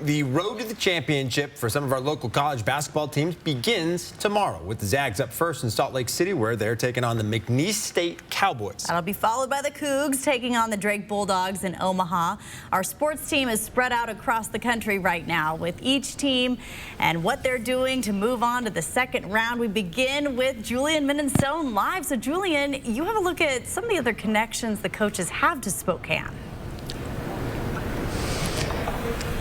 The road to the championship for some of our local college basketball teams begins tomorrow with the Zags up first in Salt Lake City, where they're taking on the McNeese State Cowboys. That'll be followed by the Cougs taking on the Drake Bulldogs in Omaha. Our sports team is spread out across the country right now with each team and what they're doing to move on to the second round. We begin with Julian Minnesota live. So Julian, you have a look at some of the other connections the coaches have to Spokane.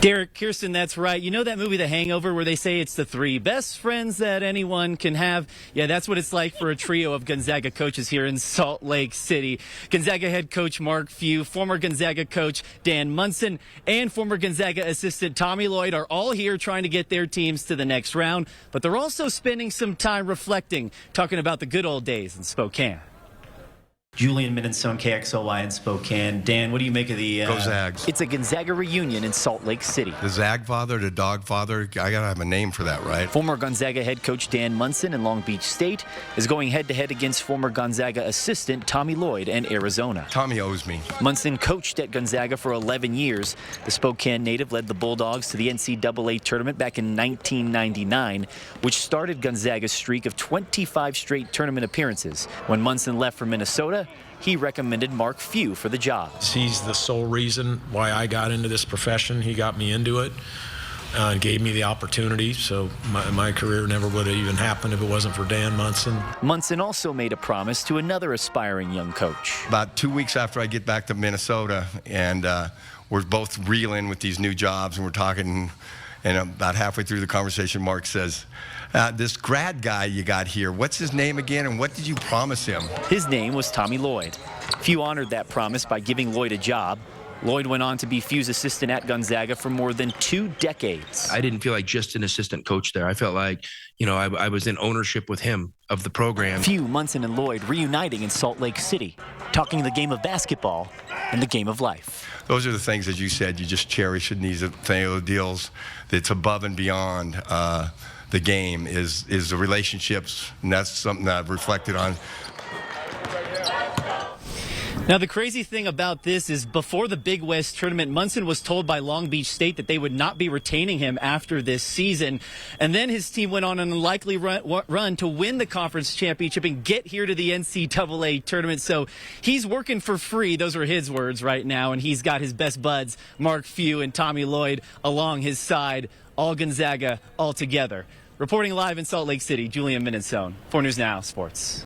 Derek, Kirsten, that's right. You know that movie The Hangover where they say it's the three best friends that anyone can have? Yeah, that's what it's like for a trio of Gonzaga coaches here in Salt Lake City. Gonzaga head coach Mark Few, former Gonzaga coach Dan Munson, and former Gonzaga assistant Tommy Lloyd are all here trying to get their teams to the next round. But they're also spending some time reflecting, talking about the good old days in Spokane. Julian Minnesota, KXLY in Spokane. Dan, what do you make of the... Go Zags. It's a Gonzaga reunion in Salt Lake City. The Zag father, the dog father, I gotta have a name for that, right? Former Gonzaga head coach Dan Munson in Long Beach State is going head-to-head against former Gonzaga assistant Tommy Lloyd in Arizona. Tommy owes me. Munson coached at Gonzaga for 11 years. The Spokane native led the Bulldogs to the NCAA tournament back in 1999, which started Gonzaga's streak of 25 straight tournament appearances. When Munson left for Minnesota, he recommended Mark Few for the job. He's the sole reason why I got into this profession. He got me into it and gave me the opportunity, so my career never would have even happened if it wasn't for Dan Munson. Munson also made a promise to another aspiring young coach. About 2 weeks after I get back to Minnesota, and we're both reeling with these new jobs, and we're talking, and about halfway through the conversation, Mark says, this grad guy you got here, what's his name again, and what did you promise him? His name was Tommy Lloyd. Few honored that promise by giving Lloyd a job. Lloyd went on to be Few's assistant at Gonzaga for more than 2 decades. I didn't feel like just an assistant coach there. I felt like, you know, I was in ownership with him of the program. Few, Munson, and Lloyd reuniting in Salt Lake City, talking the game of basketball and the game of life. Those are the things, as you said, you just cherish in these deals that's above and beyond the game is the relationships, and that's something that I've reflected on. Now, the crazy thing about this is before the Big West tournament, Munson was told by Long Beach State that they would not be retaining him after this season. And then his team went on an unlikely run to win the conference championship and get here to the NCAA tournament. So he's working for free. Those are his words right now. And he's got his best buds, Mark Few and Tommy Lloyd, along his side, all Gonzaga, all together. Reporting live in Salt Lake City, Julian Minnesota, 4 News Now Sports.